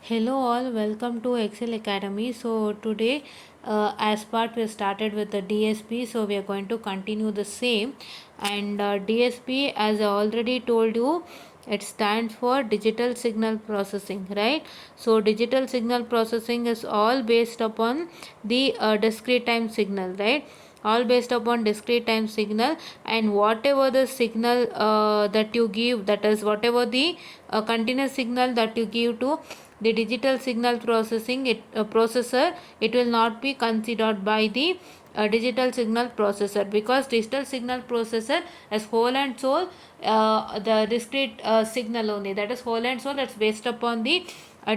Hello all, welcome to Excel Academy. So today as part we started with the DSP, so we are going to continue the same. And DSP, as I already told you, it stands for digital signal processing, right? So digital signal processing is all based upon the discrete time signal, right? All based upon discrete time signal, and whatever the signal that you give, that is whatever the continuous signal that you give to the digital signal processor, it will not be considered by the digital signal processor, because digital signal processor as whole and soul the discrete signal only, that is whole and soul, that's based upon the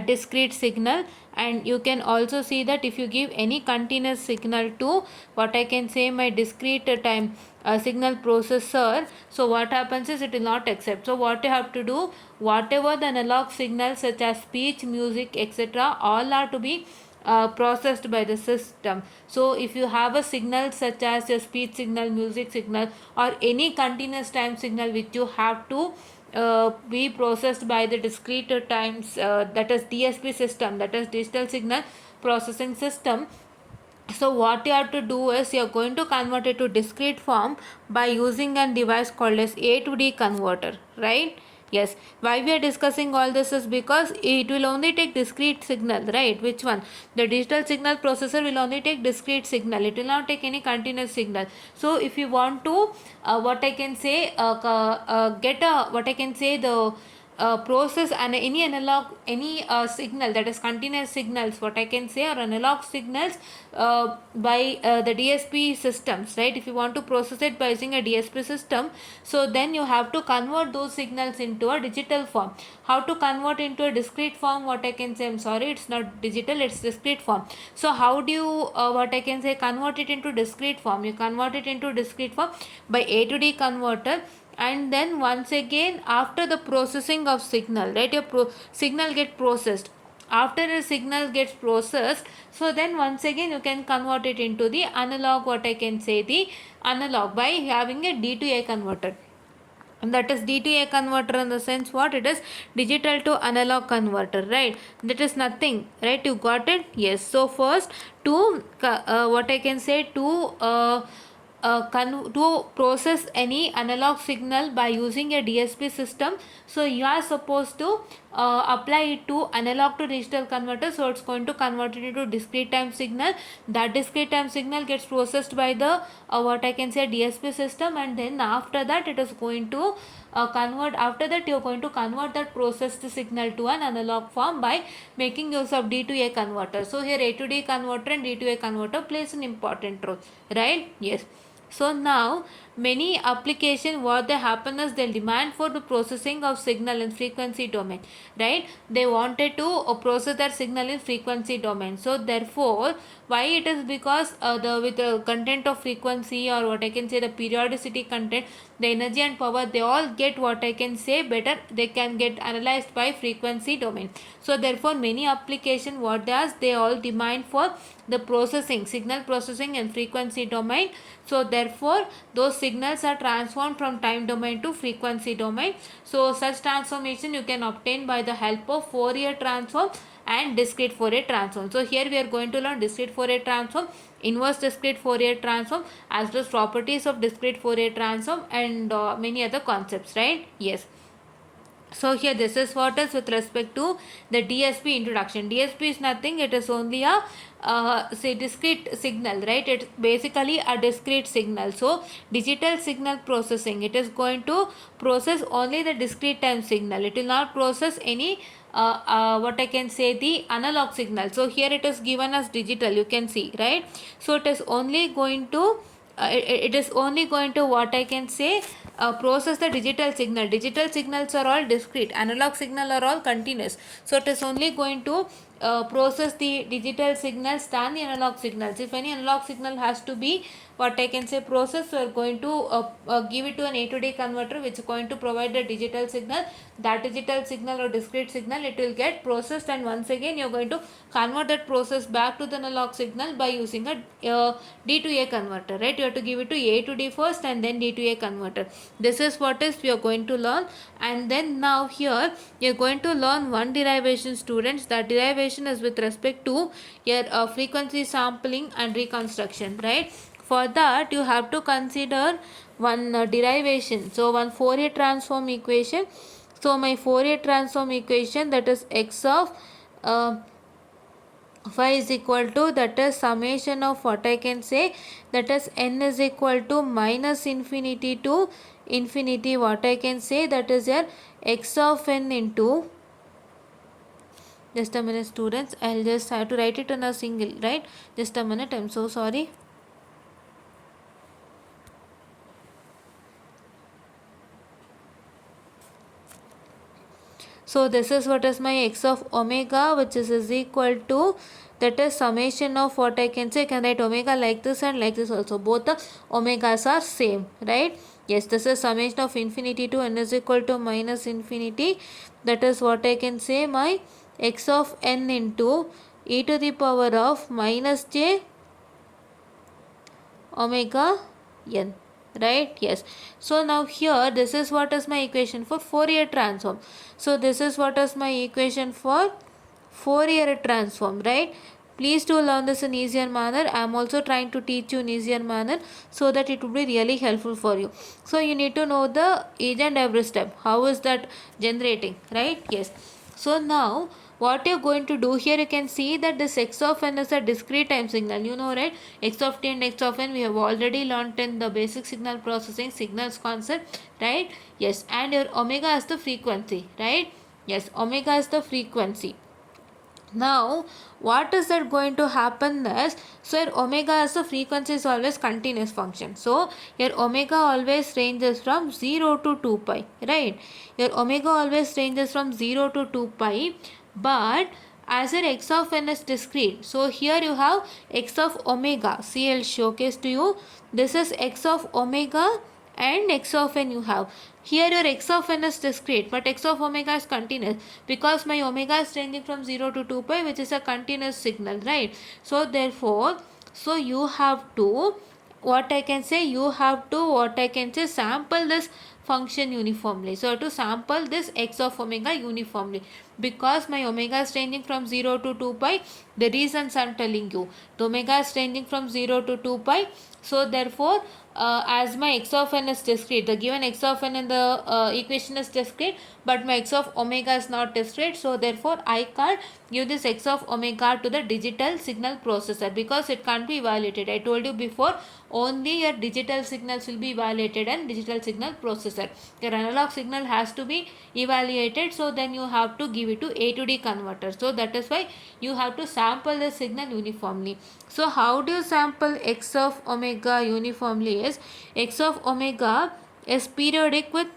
discrete signal. And you can also see that if you give any continuous signal to what I can say my discrete time signal processor, so what happens is it will not accept. So what you have to do, whatever the analog signals such as speech, music, etc., all are to be processed by the system. So if you have a signal such as a speech signal, music signal, or any continuous time signal which you have to be processed by the discrete times, that is DSP system, that is digital signal processing system. So what you have to do is you are going to convert it to discrete form by using a device called as A to D converter, right? Yes. Why we are discussing all this is because it will only take discrete signal, right? Which one? The digital signal processor will only take discrete signal. It will not take any continuous signal. So if you want to what I can say get a what I can say the process and any analog signal, that is continuous signals, what I can say, or analog signals by the DSP systems, right? If you want to process it by using a DSP system, so then you have to convert those signals into a digital form. How to convert into a discrete form? What I can say, I'm sorry, it's not digital, it's discrete form. So how do you what I can say convert it into discrete form? You convert it into discrete form by A to D converter. And then once again, after the processing of signal, right, your signal get processed. After the signal gets processed, so then once again you can convert it into the analog, what I can say, the analog, by having a D to A converter. And that is D to A converter in the sense what it is, digital to analog converter, right? That is nothing, right? You got it? Yes. So first, to what I can say, to process any analog signal by using a DSP system, so you are supposed to apply it to analog to digital converter. So it's going to convert it into discrete time signal. That discrete time signal gets processed by the what I can say DSP system, and then after that it is going to after that you are going to convert that processed signal to an analog form by making use of D to A converter. So here A to D converter and D to A converter plays an important role, right? Yes. So now many application, what they happen is they'll demand for the processing of signal in frequency domain, right? They wanted to process that signal in frequency domain. So therefore, why it is, because the with the content of frequency, or what I can say the periodicity content, the energy and power, they all get what I can say better, they can get analyzed by frequency domain. So therefore many application, what does, they all demand for the processing, signal processing and frequency domain. So therefore those signals are transformed from time domain to frequency domain. So such transformation you can obtain by the help of Fourier transform and discrete Fourier transform. So here we are going to learn discrete Fourier transform, inverse discrete Fourier transform, as well as properties of discrete Fourier transform, and many other concepts, right? Yes. So here this is what is with respect to the DSP introduction. DSP is nothing, it is only a say discrete signal, right? It's basically a discrete signal. So digital signal processing, it is going to process only the discrete time signal. It will not process any what I can say the analog signal. So here it is given as digital, you can see, right? So it is only going to it is only going to what I can say process the digital signal. Digital signals are all discrete, analog signal are all continuous. So it is only going to process the digital signals than the analog signals. If any analog signal has to be what I can say processed, we are going to give it to an A to D converter, which is going to provide the digital signal. That digital signal or discrete signal, it will get processed, and once again you are going to convert that process back to the analog signal by using a D to A converter, right? You have to give it to A to D first and then D to A converter. this is what is we are going to learn. And then now here you are going to learn one derivation, students. That derivation is with respect to your frequency sampling and reconstruction, right? For that you have to consider one derivation. So one Fourier transform equation. So my Fourier transform equation, that is x of phi is equal to, that is summation of what I can say, that is n is equal to minus infinity to infinity, what I can say, that is your x of n into, just a minute students, I'll just have to write it in a single, right? Just a minute, I'm so sorry. So this is what is my x of omega, which is equal to, that is summation of what I can say, I can write omega like this and like this also, both the omegas are same, right? Yes, this is summation of infinity to n is equal to minus infinity, that is what I can say, my x of n into e to the power of minus j omega n, right? Yes. So now here this is what is my equation for Fourier transform. So this is what is my equation for Fourier transform, right? Please do learn this in easier manner. I am also trying to teach you in easier manner so that it will be really helpful for you. So you need to know the each and every step. How is that generating, right? Yes. So now what you're going to do here, you can see that this x of n is a discrete time signal, you know, right? X of t and x of n we have already learnt in the basic signal processing signals concept, right? Yes. And your omega is the frequency, right? Yes, omega is the frequency. Now what is that going to happen is, so your omega as the frequency is always continuous function, so your omega always ranges from 0 to 2 pi, right? Your omega always ranges from 0 to 2 pi, but as your x of n is discrete, so here you have x of omega. See, I'll showcase to you, this is x of omega and x of n you have. Here your x of n is discrete, but x of omega is continuous, because my omega is ranging from 0 to 2 pi, which is a continuous signal, right? So therefore, so you have to, what I can say, you have to, what I can say, sample this function uniformly. So to sample this x of omega uniformly, because my omega is ranging from 0 to 2 pi, the reasons I am telling you, the omega is ranging from 0 to 2 pi, so therefore as my x of n is discrete, the given x of n in the equation is discrete, but my x of omega is not discrete, so therefore I can't give this x of omega to the digital signal processor, because it can't be evaluated. I told you before, only your digital signals will be evaluated and digital signal processor. Your analog signal has to be evaluated, so then you have to give it to A to D converter. So that is why you have to sample the signal uniformly. So how do you sample x of omega uniformly is, x of omega is periodic with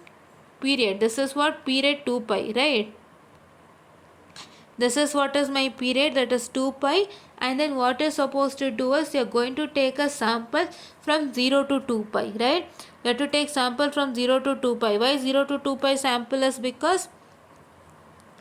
period. This is what period 2 pi, right? This is what is my period, that is 2 pi, and then what you're supposed to do is you're going to take a sample from 0 to 2 pi, right? You have to take sample from 0 to 2 pi. Why 0 to 2 pi sample is because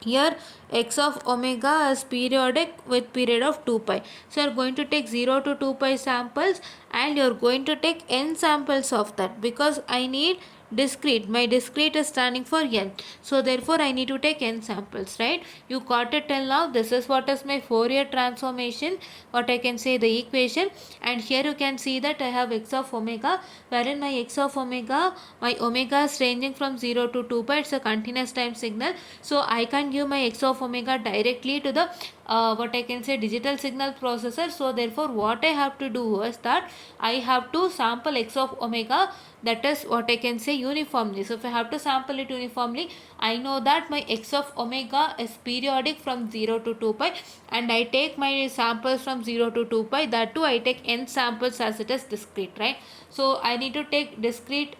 here x of omega is periodic with period of 2 pi. So you are going to take 0 to 2 pi samples, and you are going to take n samples of that, because I need discrete. My discrete is standing for n, so therefore I need to take n samples, right? You got it till now. This is what is my Fourier transformation, what I can say, the equation. And here you can see that I have x of omega, wherein my x of omega, my omega is ranging from 0 to 2 pi. It's a continuous time signal, so I can give my x of omega directly to the what I can say, digital signal processor. So therefore what I have to do is that I have to sample x of omega, that is what I can say, uniformly. So if I have to sample it uniformly, I know that my x of omega is periodic from 0 to 2 pi, and I take my samples from 0 to 2 pi. That too I take n samples as it is discrete, right? So I need to take discrete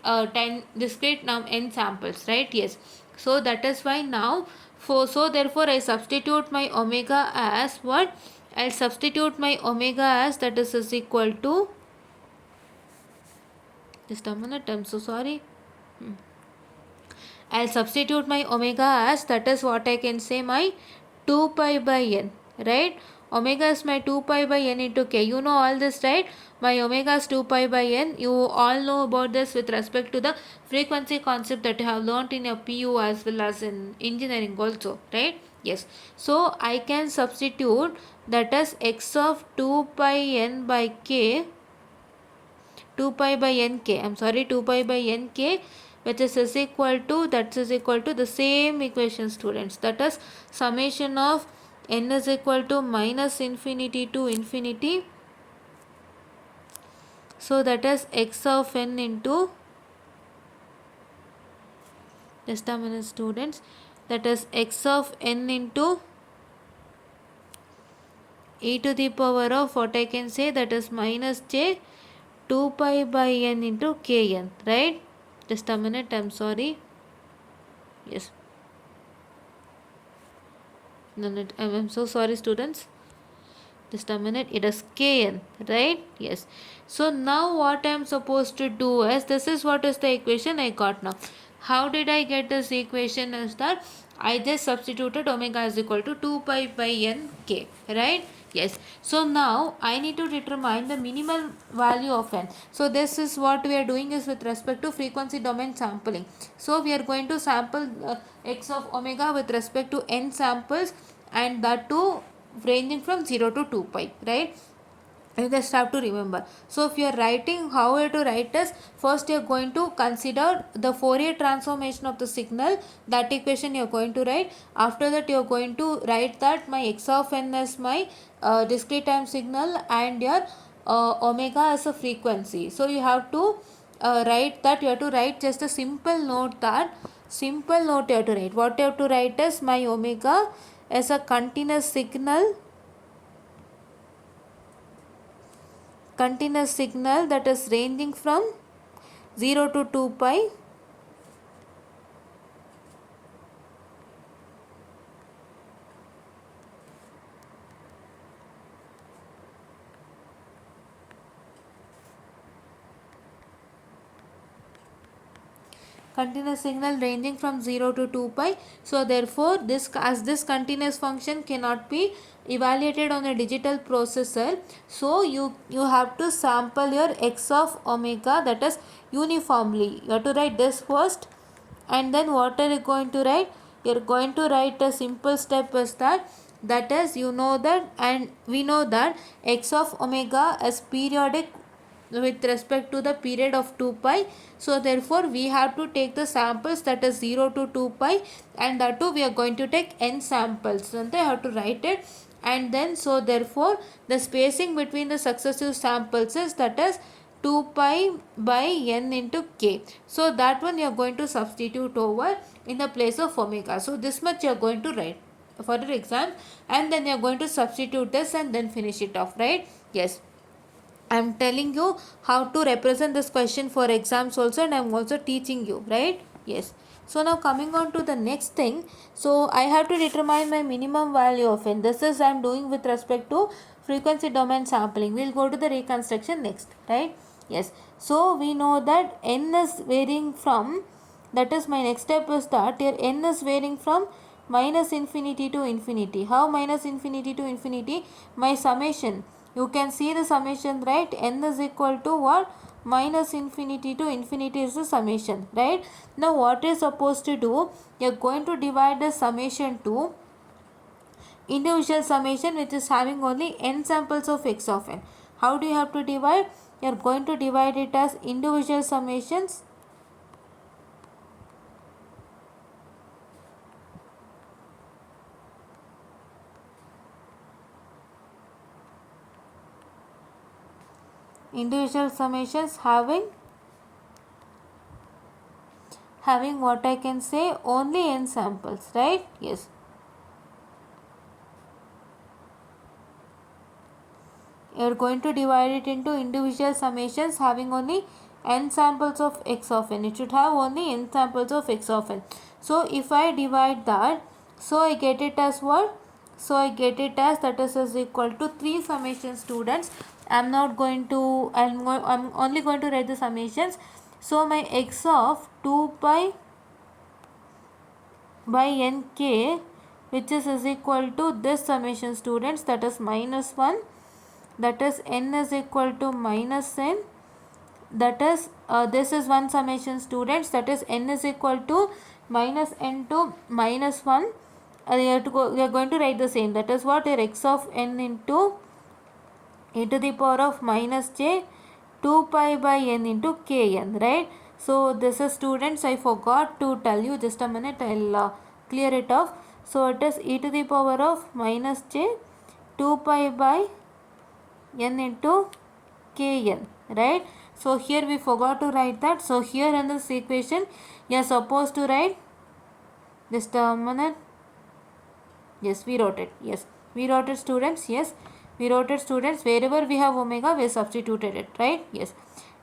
discrete now n samples, right? Yes. So that is why now so therefore I substitute my omega as what? I'll substitute my omega as, that is equal to, just a minute, I'm so sorry. I'll substitute my omega as, that is what I can say, my 2 pi by n, right? Omega is my 2 pi by n into k. You know all this, right? My omega is 2 pi by n. You all know about this with respect to the frequency concept that you have learnt in your PU as well as in engineering also, right? Yes. So I can substitute that as x of 2 pi n by k, 2 pi by nk, I'm sorry, 2 pi by nk, which is equal to, that is equal to the same equation, students, that is summation of n is equal to minus infinity to infinity, so that is x of n into, just a minute students, that is x of n into e to the power of, what I can say, that is minus j 2 pi by n into kn, right? Just a minute, I'm sorry. Yes. No, I'm so sorry, students. Just a minute. It is kn, right? Yes. So now what I'm supposed to do is, this is what is the equation I got now. How did I get this equation? Is that I just substituted omega is equal to 2 pi by n k, right? Yes. So now I need to determine the minimal value of n. So this is what we are doing is with respect to frequency domain sampling. So we are going to sample x of omega with respect to n samples, and that too ranging from 0 to 2 pi, right? You just have to remember. So if you are writing, how you to write is, first you are going to consider the Fourier transformation of the signal, that equation you are going to write. After that you are going to write that my x of n is my discrete time signal and your omega as a frequency. So you have to write that, you have to write just a simple note, that simple note you have to write. What you have to write is my omega as a continuous signal that is ranging from 0 to 2 pi, continuous signal ranging from 0 to 2 pi. So therefore this, as this continuous function cannot be evaluated on a digital processor, so you have to sample your x of omega, that is uniformly. You have to write this first, and then what are you going to write? You are going to write a simple step is that is, you know that, and we know that x of omega is periodic with respect to the period of 2 pi. So therefore we have to take the samples, that is 0 to 2 pi, and that too we are going to take n samples, and they have to write it. And then so therefore the spacing between the successive samples is, that is 2 pi by n into k. So that one you are going to substitute over in the place of omega. So this much you are going to write for your exam, and then you are going to substitute this and then finish it off, right? Yes. I am telling you how to represent this question for exams also, and I am also teaching you, right? Yes. So now coming on to the next thing. So I have to determine my minimum value of n. This is I am doing with respect to frequency domain sampling. We will go to the reconstruction next, right? Yes. So we know that n is varying from, that is my next step is that here n is varying from minus infinity to infinity. How minus infinity to infinity? My summation. You can see the summation, right? N is equal to what? Minus infinity to infinity is the summation, right? Now what is supposed to do? You are going to divide the summation to individual summation, which is having only n samples of x of n. How do you have to divide? You are going to divide it as individual summations having what I can say, only n samples, right? Yes. You are going to divide it into individual summations having only n samples of x of n. It should have only n samples of x of n. So if I divide that, so I get it as what? So I get it as, that is equal to 3 summations, students. I'm only going to write the summations. So my x of 2 pi by nk which is equal to this summation, students, that is minus 1, that is n is equal to minus n, that is this is one summation, students, that is n is equal to minus n to minus 1. We are going to write the same, that is what, your x of n into e to the power of minus j 2 pi by n into kn, right? So this is, students, I forgot to tell you, just a minute, I'll clear it off. So it is e to the power of minus j 2 pi by n into kn, right? So here we forgot to write that. So here in this equation you are supposed to write, just a minute, yes, we wrote it, yes, we wrote it, students, yes, we wrote it, students, wherever we have omega we substituted it, right? Yes.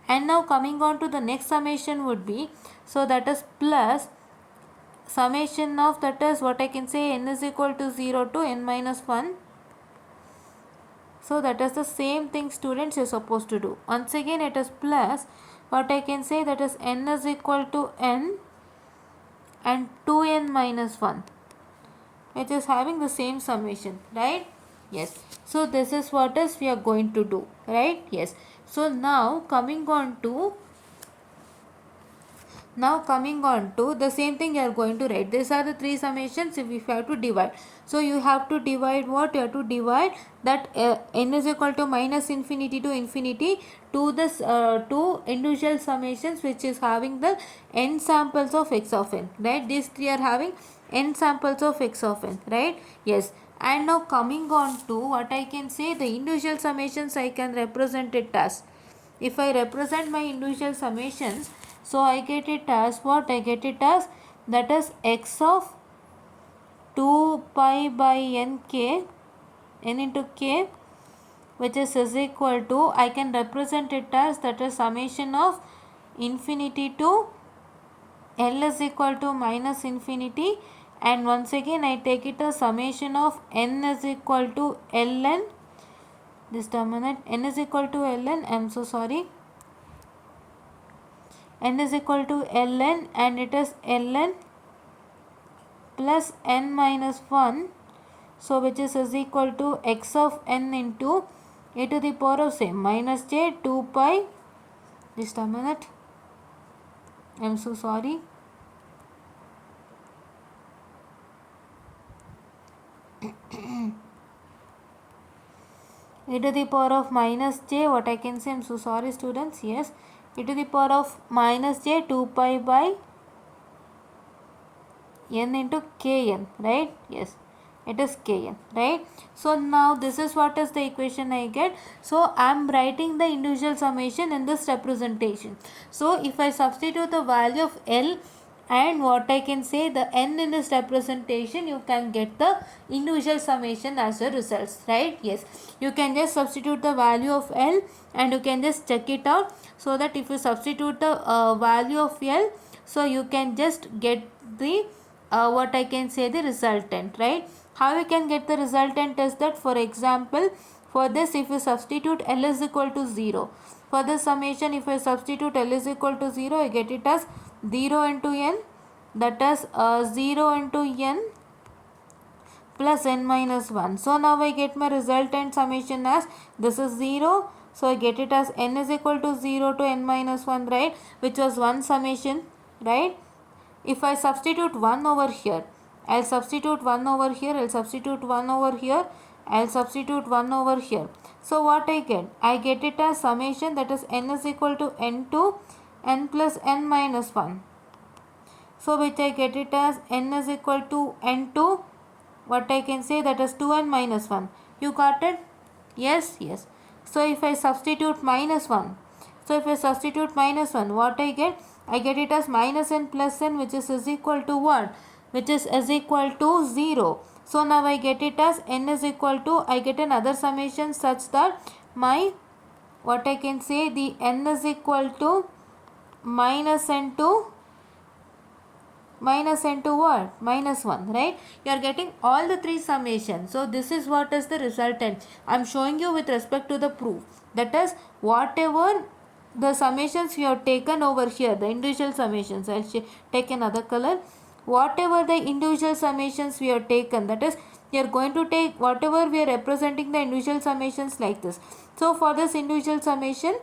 And now coming on to the next summation would be, so that is plus summation of, that is what I can say, n is equal to 0 to n minus 1. So that is the same thing, students, you're supposed to do. Once again it is plus what I can say, that is n is equal to n and 2n minus 1, which is having the same summation, right? Yes. So this is what is we are going to do, right? Yes. So now coming on to the same thing you are going to write. These are the three summations if you have to divide. So you have to divide what? You have to divide that n is equal to minus infinity to infinity to this two individual summations which is having the n samples of x of n, right? These three are having n samples of x of n, right? Yes. And now coming on to what I can say, the individual summations I can represent it as, if I represent my individual summations, so I get it as what? I get it as, that is x of 2 pi by n into k, which is equal to, I can represent it as, that is summation of infinity to L is equal to minus infinity, and once again I take it as summation of n is equal to ln, just a minute, n is equal to ln, I am so sorry, n is equal to ln, and it is ln plus n minus 1, so which is equal to x of n into e to the power of same minus j 2 pi, just a minute, I am so sorry, e to the power of minus j, what I can say, I am so sorry, students, yes, e to the power of minus j 2 pi by n into kn, right? Yes, it is kn, right? So now this is what is the equation I get. So I am writing the individual summation in this representation. So if I substitute the value of L and what I can say, the n in this representation, you can get the individual summation as a result, right? Yes, you can just substitute the value of L and you can just check it out, so that if you substitute the value of L, so you can just get the what I can say, the resultant, right? How you can get the resultant is that, for example, for this if you substitute L is equal to 0, for the summation if I substitute L is equal to 0, I get it as 0 into n, that is 0 into n plus n minus 1. So now I get my resultant summation as, this is 0, so I get it as n is equal to 0 to n minus 1, right, which was one summation, right? If I substitute 1 over here, I'll substitute 1 over here, I'll substitute 1 over here, I'll substitute 1 over here. So what I get? I get it as summation, that is n is equal to n2 n plus n minus 1. So which I get it as n is equal to n2, what I can say, that is 2n minus 1. You got it? Yes, yes. So if I substitute minus 1, so if I substitute minus 1, what I get? I get it as minus n plus n, which is equal to what? Which is equal to 0. So now I get it as n is equal to, I get another summation such that my, what I can say, the n is equal to minus n to what? Minus 1, right? You are getting all the three summations. So this is what is the resultant. I am showing you with respect to the proof. That is, whatever the summations you have taken over here, the individual summations, I'll take another color. whatever the individual summations we have taken, that is we are going to take whatever we are representing the individual summations like this. So for this individual summation,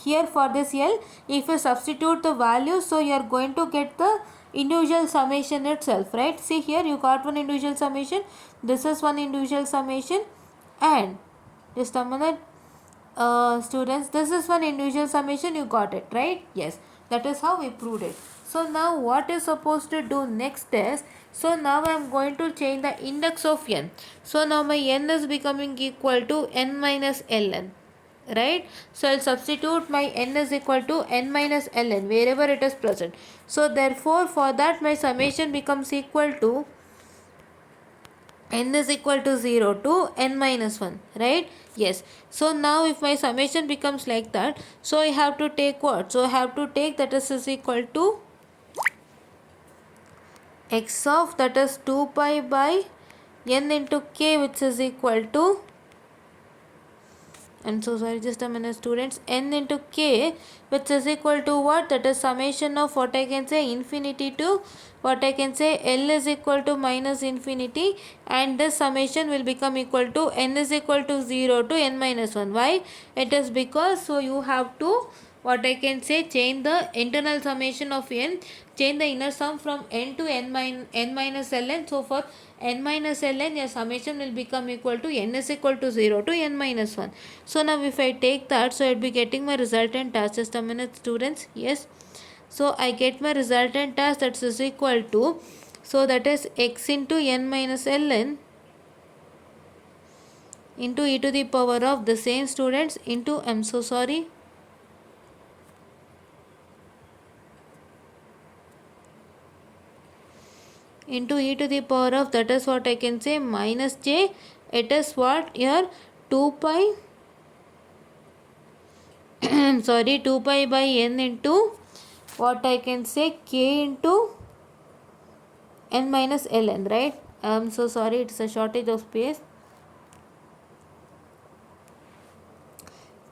here for this L, if you substitute the value, so you are going to get the individual summation itself, right? See here, you got one individual summation, this is one individual summation, and just a minute, students, this is one individual summation, you got it, right? Yes, that is how we proved it. So now what is supposed to do next is, so now I am going to change the index of n. So now my n is becoming equal to n minus ln, right? So I'll substitute my n is equal to n minus ln wherever it is present. So therefore for that my summation becomes equal to n is equal to 0 to n minus 1, right? Yes. So now if my summation becomes like that, so I have to take what? So I have to take that is equal to x of that is 2 pi by n into k, which is equal to, and so sorry, just a minute students, n into k, which is equal to what? That is summation of what I can say infinity to what I can say L is equal to minus infinity, and this summation will become equal to n is equal to 0 to n minus 1. Why? It is because, so you have to what I can say change the internal summation of n, change the inner sum from n to n minus ln. So for n minus ln, your summation will become equal to n is equal to 0 to n minus 1. So now if I take that, so I will be getting my resultant as, just a minute students, yes. So I get my resultant as that is equal to, so that is x into n minus ln into e to the power of the same students into, I'm so sorry, into e to the power of that is what I can say minus j, it is what here 2 pi sorry 2 pi by n into what I can say k into n minus ln, right? I'm so sorry, it's a shortage of space,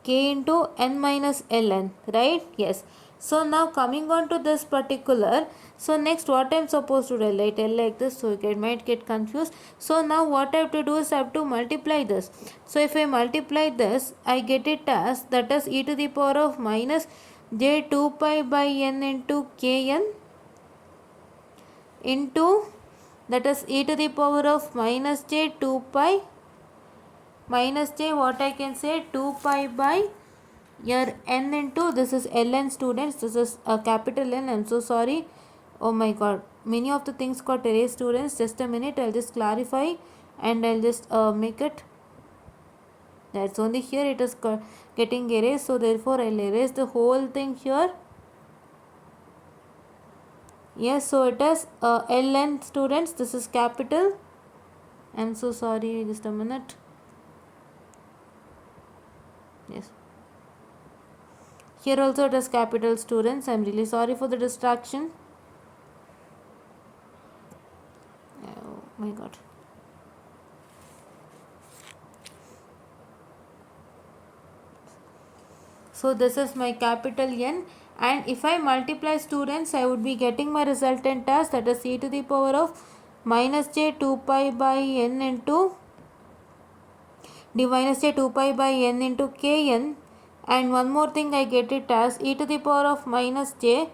k into n minus ln, right? Yes. So now coming on to this particular, so next what I'm supposed to do, write L like this, so you might get confused. So now what I have to do is I have to multiply this. So if I multiply this, I get it as that is e to the power of minus j 2 pi by n into kn into that is e to the power of minus j 2 pi minus j what I can say 2 pi by your n into, this is ln students, this is a capital N, I'm so sorry, oh my god, many of the things got erased students, just a minute, I'll just clarify and I'll just make it, that's only here it is getting erased, so therefore I'll erase the whole thing here. Yes, so it is ln students, this is capital, I'm so sorry, just a minute, yes, here also it is capital students, I'm really sorry for the distraction, oh my god. So this is my capital N, and if I multiply students, I would be getting my resultant as that is e to the power of minus j 2 pi by n into minus j 2 pi by n into kn, and one more thing I get it as e to the power of minus j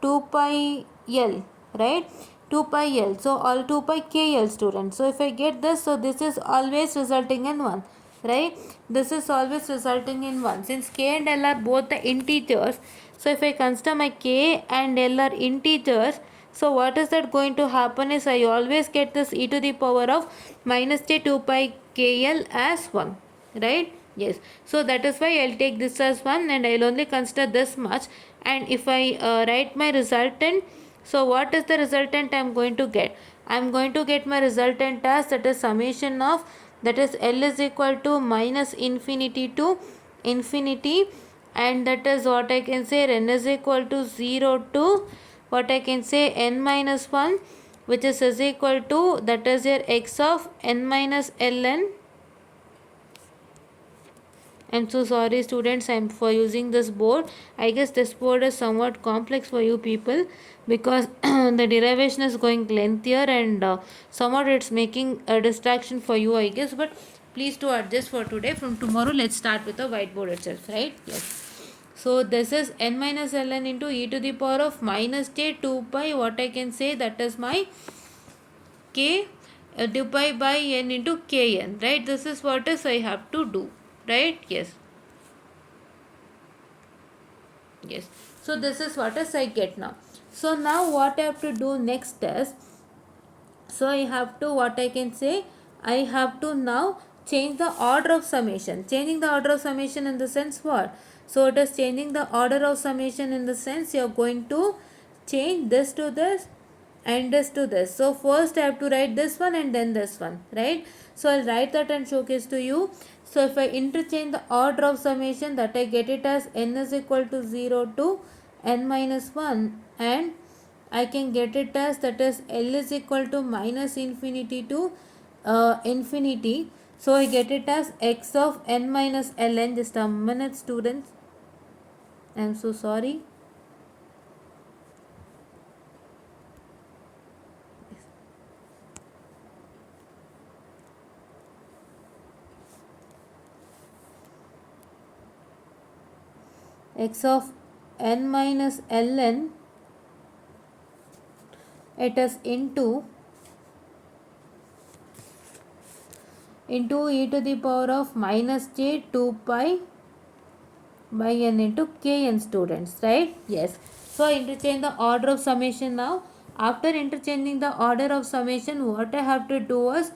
2 pi l, right? 2 pi l, so all 2 pi kl students. So if I get this, so this is always resulting in 1, right? This is always resulting in 1 since k and l are both the integers. So if I consider my k and l are integers, so what is that going to happen is I always get this e to the power of minus j 2 pi kl as 1, right? Yes. So that is why I'll take this as 1 and I'll only consider this much, and if I write my resultant, so what is the resultant I'm going to get? I'm going to get my resultant as that is summation of that is L is equal to minus infinity to infinity, and that is what I can say n is equal to 0 to what I can say n minus 1, which is equal to that is your x of n minus ln I'm so sorry students, I'm for using this board. I guess this board is somewhat complex for you people because the derivation is going lengthier and somewhat it's making a distraction for you, I guess. But please do adjust for today. From tomorrow, let's start with the whiteboard itself, right? Yes. So this is n minus ln into e to the power of minus j 2 pi. What I can say, that is my k 2 pi by n into kn, right? This is what is I have to do, right? Yes. Yes. So this is what is I get now. So now what I have to do next is, so I have to, what I can say, I have to now change the order of summation. Changing the order of summation in the sense what? So it is changing the order of summation in the sense you are going to change this to this and this to this. So first I have to write this one and then this one, right? So I'll write that and showcase to you. So if I interchange the order of summation, that I get it as n is equal to 0 to n minus 1, and I can get it as, that is L is equal to minus infinity to infinity. So I get it as x of n minus ln. Just a minute students, I am so sorry. X of n minus ln, it is into e to the power of minus j 2 pi by n into kn students, right? Yes. So interchange the order of summation now. After interchanging the order of summation, what I have to do is,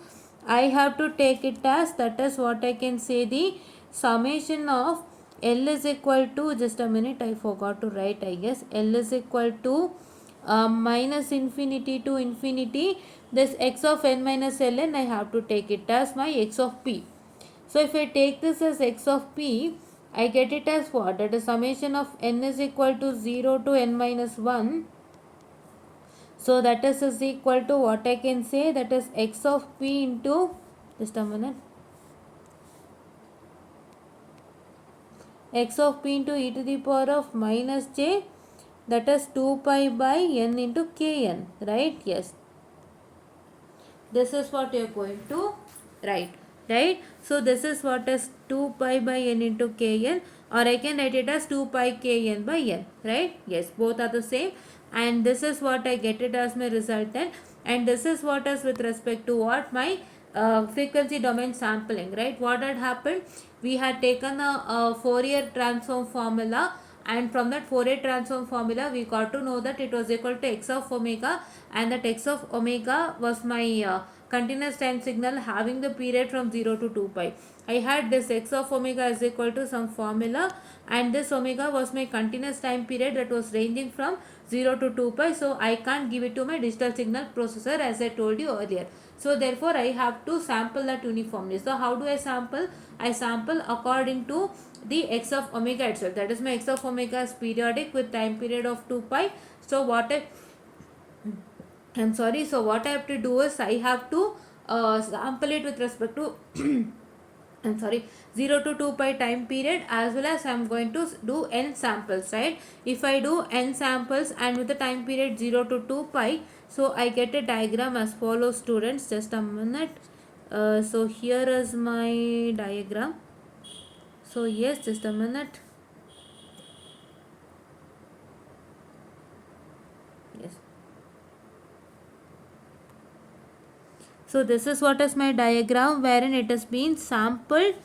I have to take it as, that is what I can say, the summation of L is equal to, just a minute, I forgot to write, I guess, L is equal to minus infinity to infinity. This x of n minus ln, I have to take it as my x of p. So if I take this as x of p, I get it as what? That is summation of n is equal to 0 to n minus 1. So that is equal to, what I can say, that is x of p into, just a minute, x of p into e to the power of minus j, that is 2 pi by n into kn, right? Yes. This is what you are going to write, right? So this is what is 2 pi by n into kn, or I can write it as 2 pi kn by n, right? Yes, both are the same, and this is what I get it as my resultant, and this is what is with respect to what? My frequency domain sampling, right? What had happened? We had taken a Fourier transform formula, and from that Fourier transform formula we got to know that it was equal to x of omega, and that x of omega was my continuous time signal having the period from 0 to 2 pi. I had this x of omega is equal to some formula, and this omega was my continuous time period that was ranging from 0 to 2 pi. So I can't give it to my digital signal processor, as I told you earlier. So therefore I have to sample that uniformly. So how do I sample? I sample according to the x of omega itself. That is, my x of omega is periodic with time period of 2 pi. So what I'm sorry, so what I have to do is, I have to sample it with respect to I'm sorry, 0 to 2 pi time period, as well as I'm going to do n samples, right? If I do n samples and with the time period 0 to 2 pi, so I get a diagram as follows students. Just a minute. So here is my diagram. So yes, just a minute. Yes. So this is what is my diagram, wherein it has been sampled.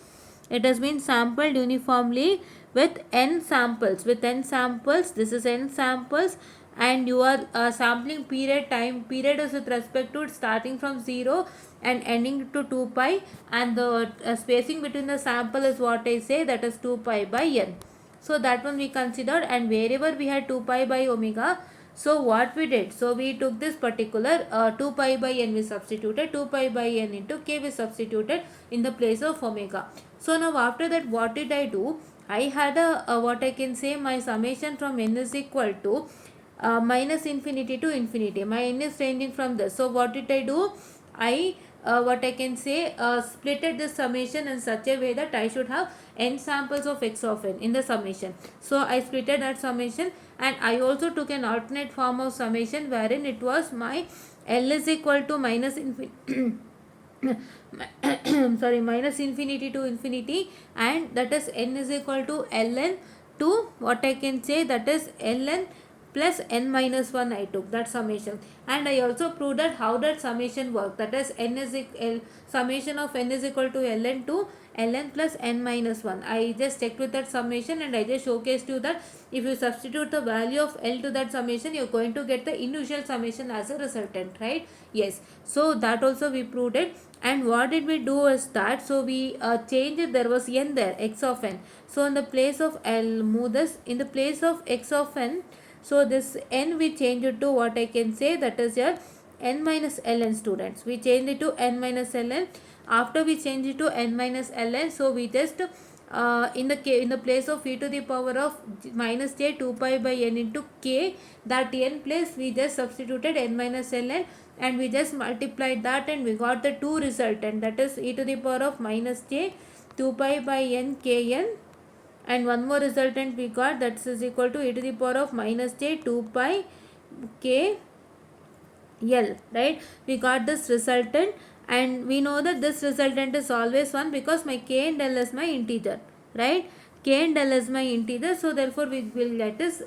It has been sampled uniformly with n samples. With n samples, this is n samples, and you are sampling period, time period is with respect to starting from 0 and ending to 2 pi, and the spacing between the sample is what I say, that is 2 pi by n. So that one we considered, and wherever we had 2 pi by omega, so what we did, so we took this particular 2 pi by n, we substituted 2 pi by n into k, we substituted in the place of omega. So now after that, what did I do? I had a what I can say, my summation from n is equal to minus infinity to infinity. My n is ranging from this. So what did I do? I what I can say, splitted this summation in such a way that I should have n samples of x of n in the summation. So I splitted that summation, and I also took an alternate form of summation wherein it was my L is equal to minus infinity sorry, minus infinity to infinity, and that is n is equal to ln to what I can say, that is ln plus n minus 1. I took that summation, and I also proved that how that summation worked, that is n is summation of n is equal to ln to ln plus n minus 1. I just checked with that summation, and I just showcased you that if you substitute the value of L to that summation, you're going to get the initial summation as a resultant, right? Yes. So that also we proved it. And what did we do is that, so we changed it, there was n there, x of n. So in the place of L, move this, in the place of x of n, so this n we change it to what I can say, that is your n minus ln, students. We change it to n minus ln. After we change it to n minus ln, so we just in the place of e to the power of minus j 2 pi by n into k, that n place we just substituted n minus ln, and we just multiplied that, and we got the two resultant, that is e to the power of minus j 2 pi by n kn, and one more resultant we got, that is equal to e to the power of minus j 2 pi k L, right? We got this resultant, and we know that this resultant is always 1 because my k and L is my integer, right? K and L is my integer, so therefore we will get this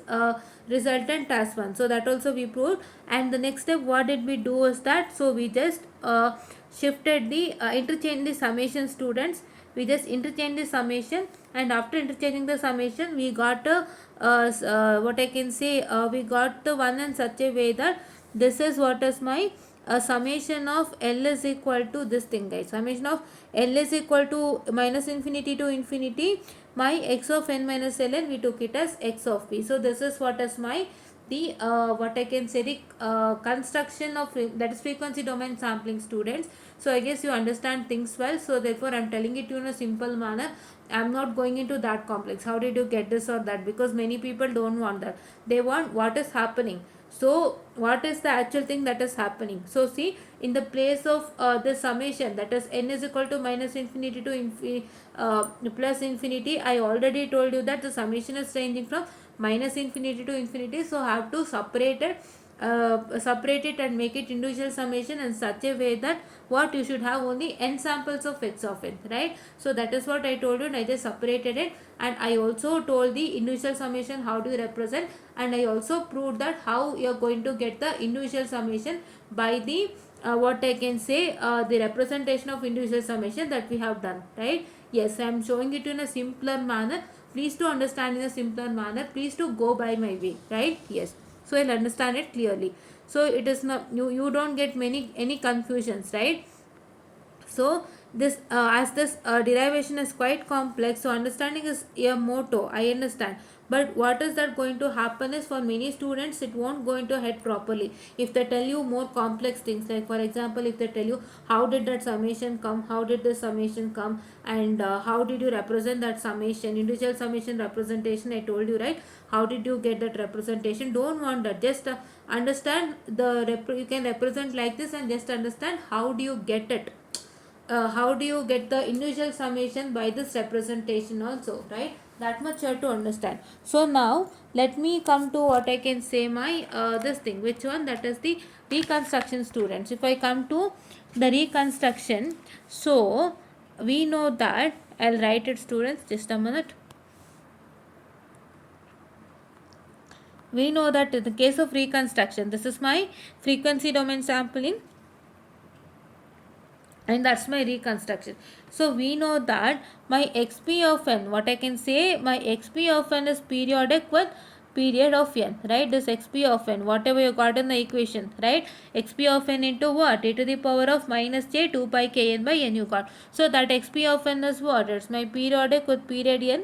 resultant as 1. So that also we proved. And the next step, what did we do is that, so we just shifted the interchange the summation, students. We just interchange the summation, and after interchanging the summation, we got a what I can say, we got the one in such a way that this is what is my summation of L is equal to this thing, guys. Summation of L is equal to minus infinity to infinity, my x of n minus ln, we took it as x of p. So this is what is my the what I can say, the construction of, that is frequency domain sampling, students. So I guess you understand things well, so therefore I'm telling it to you in a simple manner. I'm not going into that complex, how did you get this or that, because many people don't want that. They want what is happening. So what is the actual thing that is happening? So see, in the place of the summation, that is n is equal to minus infinity to plus infinity, I already told you that the summation is ranging from minus infinity to infinity. So have to separate it and make it individual summation in such a way that what you should have only n samples of x of n, right? So that is what I told you, and I just separated it, and I also told the individual summation how to represent, and I also proved that how you are going to get the individual summation by the what I can say, the representation of individual summation that we have done, right? Yes, I am showing it in a simpler manner. Please to understand in a simpler manner. Please to go by my way, right? Yes. So I'll understand it clearly. So it is not, you don't get any confusions, right? So this as this derivation is quite complex, so understanding is a motto, I understand, but what is that going to happen is, for many students it won't going to head properly if they tell you more complex things, like for example, if they tell you how did that summation come, how did this summation come, and how did you represent that summation, individual summation representation, I told you, right? How did you get that representation? Don't want that, just understand the you can represent like this, and just understand how do you get it, how do you get the individual summation by this representation also, right? That much you have to understand. So now let me come to what I can say, my this thing, which one, that is the reconstruction, students. If I come to the reconstruction, so we know that, I'll write it, students, just a minute. We know that in the case of reconstruction, this is my frequency domain sampling, and that's my reconstruction. So we know that my xp of n, what I can say, my xp of n is periodic with period of n, right? This xp of n, whatever you got in the equation, right? Xp of n into what? E to the power of minus j 2 pi kn by n you got. So that xp of n is what? It's my periodic with period n,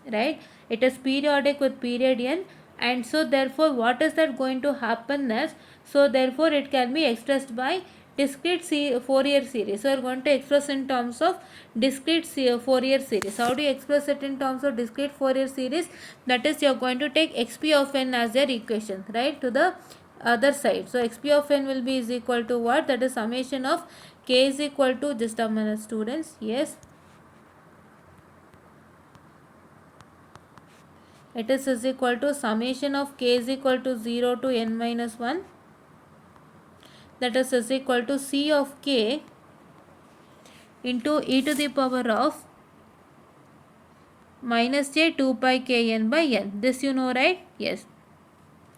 right? It is periodic with period n, and so therefore what is that going to happen is, so therefore it can be expressed by discrete Fourier series. So we are going to express in terms of discrete Fourier series. How do you express it in terms of discrete Fourier series? That is, you are going to take xp of n as your equation, right, to the other side. So xp of n will be is equal to what? That is summation of k is equal to, just a minute students, yes, it is equal to summation of k is equal to 0 to n minus 1, that is equal to c of k into e to the power of minus j 2 pi k n by n. This you know, right? Yes.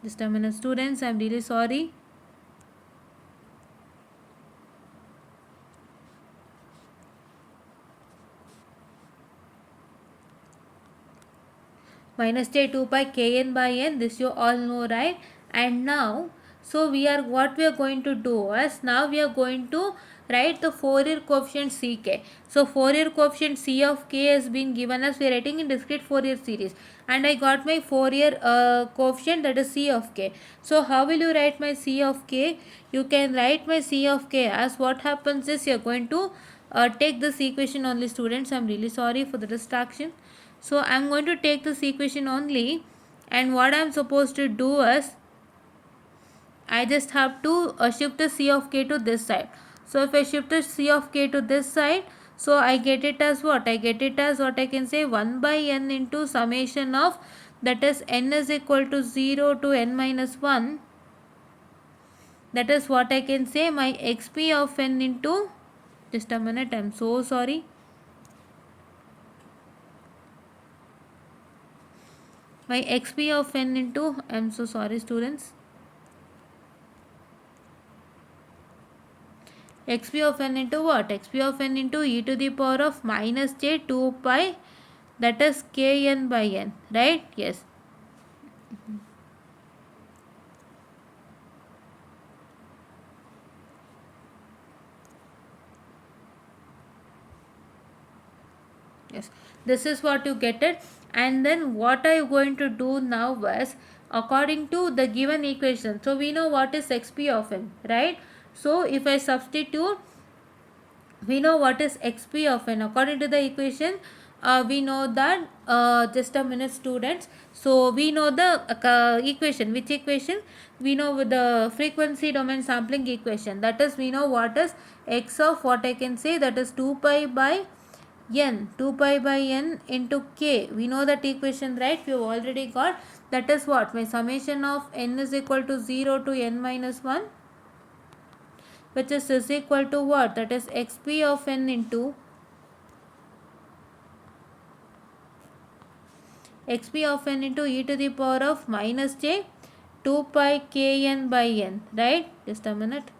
Just a minute students, I am really sorry. Minus j 2 pi k n by n, this you all know, right? And now, so what we are going to do is, now we are going to write the Fourier coefficient ck. So Fourier coefficient c of k has been given as we are writing in discrete Fourier series, and I got my Fourier coefficient, that is c of k. So how will you write my c of k? You can write my c of k as, what happens is, you are going to take this equation only, students. I am really sorry for the distraction. So I am going to take this equation only, and what I am supposed to do is, I just have to shift the c of k to this side. So if I shift the c of k to this side, so I get it as what? I get it as what I can say, 1 by n into summation of, that is n is equal to 0 to n minus 1. That is what I can say, my xp of n into, just a minute, I am so sorry. My xp of n into, I am so sorry students, xp of n into what? xp of n into e to the power of minus j 2 pi, that is k n by n, right? Yes. Yes, this is what you get it. And then what are you going to do now is, according to the given equation, so we know what is xp of n, right? So if I substitute, we know what is xp of n according to the equation. We know that, just a minute students, so we know the equation. Which equation? We know with the frequency domain sampling equation, that is, we know what is x of, what I can say, that is 2 pi by n, 2 pi by n into k. We know that equation, right? We have already got. That is what? My summation of n is equal to 0 to n minus 1, which is equal to what? That is xp of n into xp of n into e to the power of minus j 2 pi k n by n, right? Just a minute.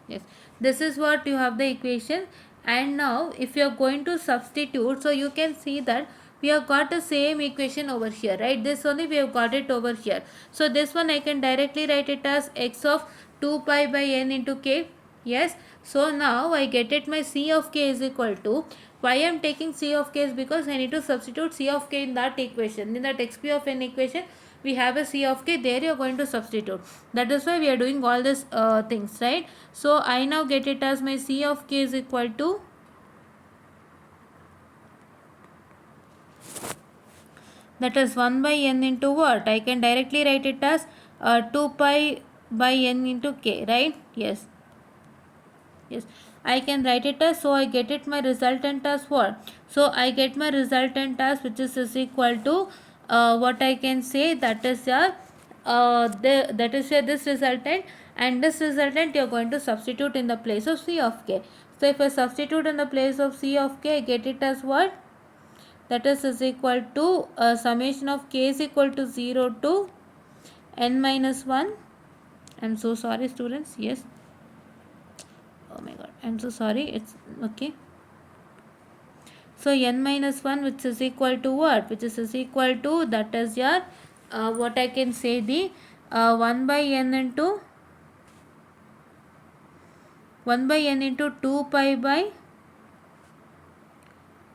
Yes, this is what you have the equation. And now if you are going to substitute, so you can see that we have got the same equation over here, right? This only we have got it over here. So this one I can directly write it as x of 2 pi by n into k. Yes, so now I get it, my c of k is equal to, why I am taking c of k is because I need to substitute c of k in that equation, in that xp of n equation. We have a c of k, there you are going to substitute. That is why we are doing all these things, right? So I now get it as, my c of k is equal to, that is 1 by n into what? I can directly write it as 2 pi by n into k, right? Yes. Yes, I can write it as, so I get it, my resultant as what? So I get my resultant as, which is equal to, what I can say, that is that is this resultant, and this resultant you are going to substitute in the place of c of k. So if I substitute in the place of c of k, I get it as what? That is equal to summation of k is equal to 0 to n minus 1. I am so sorry students. Yes, oh my god, I'm so sorry, it's okay. So n minus 1, which is equal to what? Which is equal to, that is your what I can say, the 1 by n into 1 by n into 2 pi by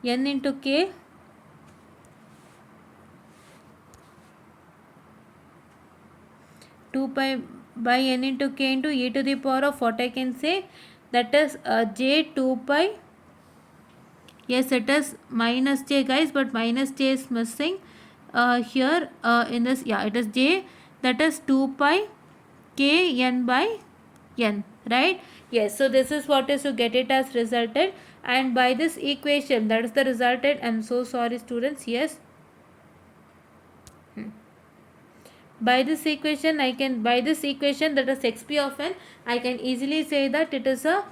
n into k 2 pi by n into k into e to the power of what I can say, that is j 2 pi. Yes, it is minus j guys, but minus j is missing here in this. Yeah, it is j, that is 2 pi k n by n, right? Yes, so this is what is to get it as resulted, and by this equation, that is the resulted. I'm so sorry students. Yes, by this equation that is xp of n, I can easily say that it is a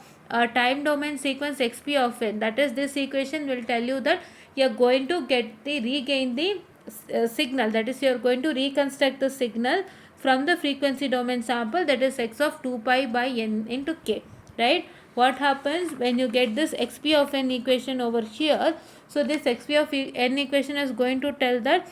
time domain sequence xp of n. That is, this equation will tell you that you are going to regain the signal, that is, you are going to reconstruct the signal from the frequency domain sample, that is x of 2 pi by n into k, right? What happens when you get this xp of n equation over here? So this xp of n equation is going to tell that,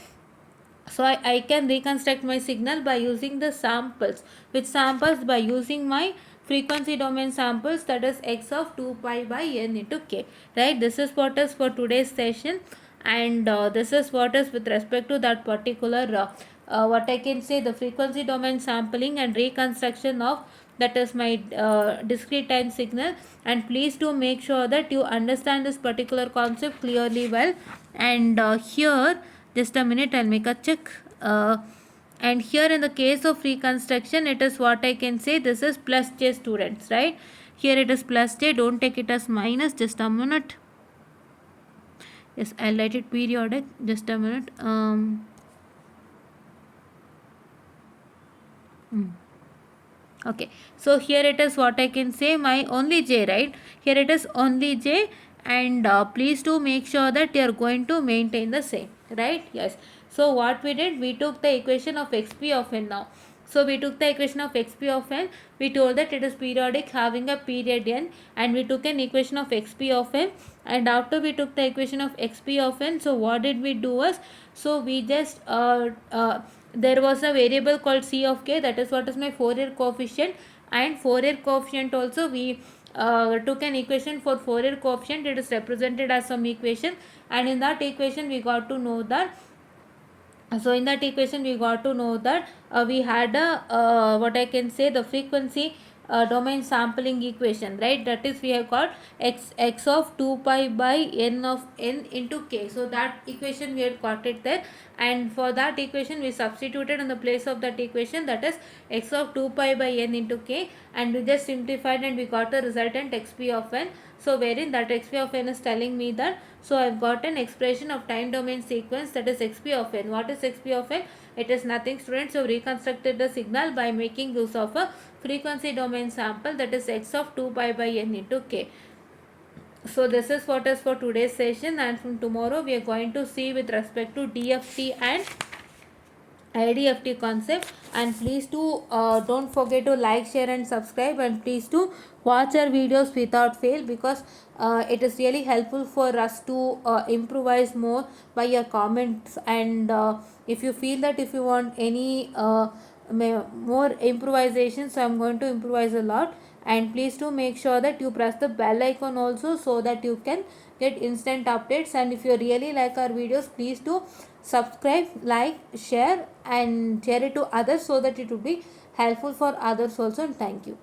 so I can reconstruct my signal by using the samples. Which samples? By using my frequency domain samples, that is x of 2 pi by n into k, right? This is what is for today's session, and this is what is with respect to that particular what I can say, the frequency domain sampling and reconstruction of, that is my discrete time signal. And please do make sure that you understand this particular concept clearly well. And here, just a minute, I'll make a check. And here in the case of reconstruction, it is what I can say, this is plus j students, right? Here it is plus j, don't take it as minus. Just a minute. Yes, I'll write it periodic. Just a minute. Okay, so here it is what I can say, my only j, right? Here it is only j, and please do make sure that you are going to maintain the same, right? Yes. So what we did, we took the equation of xp of n now. So we took the equation of xp of n, we told that it is periodic having a period n, and we took an equation of xp of n, and after we took the equation of xp of n, so what did we do was, so we just there was a variable called c of k, that is what is my Fourier coefficient, and Fourier coefficient also we took an equation for Fourier coefficient. It is represented as some equation, and in that equation we got to know that, so in that equation we got to know that we had a what I can say, the frequency domain sampling equation, right? That is, we have got x of 2 pi by n of n into k. So that equation we had got it there, and for that equation we substituted in the place of that equation, that is x of 2 pi by n into k, and we just simplified and we got a resultant xp of n. So wherein that xp of n is telling me that, so I've got an expression of time domain sequence, that is xp of n. What is xp of n? It is nothing, students. So reconstructed the signal by making use of a frequency domain sample, that is x of 2 pi by n into k. So this is what is for today's session, and from tomorrow we are going to see with respect to DFT and IDFT concept. And please do don't forget to like, share and subscribe, and please do watch our videos without fail, because it is really helpful for us to improvise more by your comments. And if you feel that if you want any more improvisation, so I'm going to improvise a lot. And please do make sure that you press the bell icon also, so that you can get instant updates. And if you really like our videos, please do subscribe, like, share and share it to others, so that it will be helpful for others also. And thank you.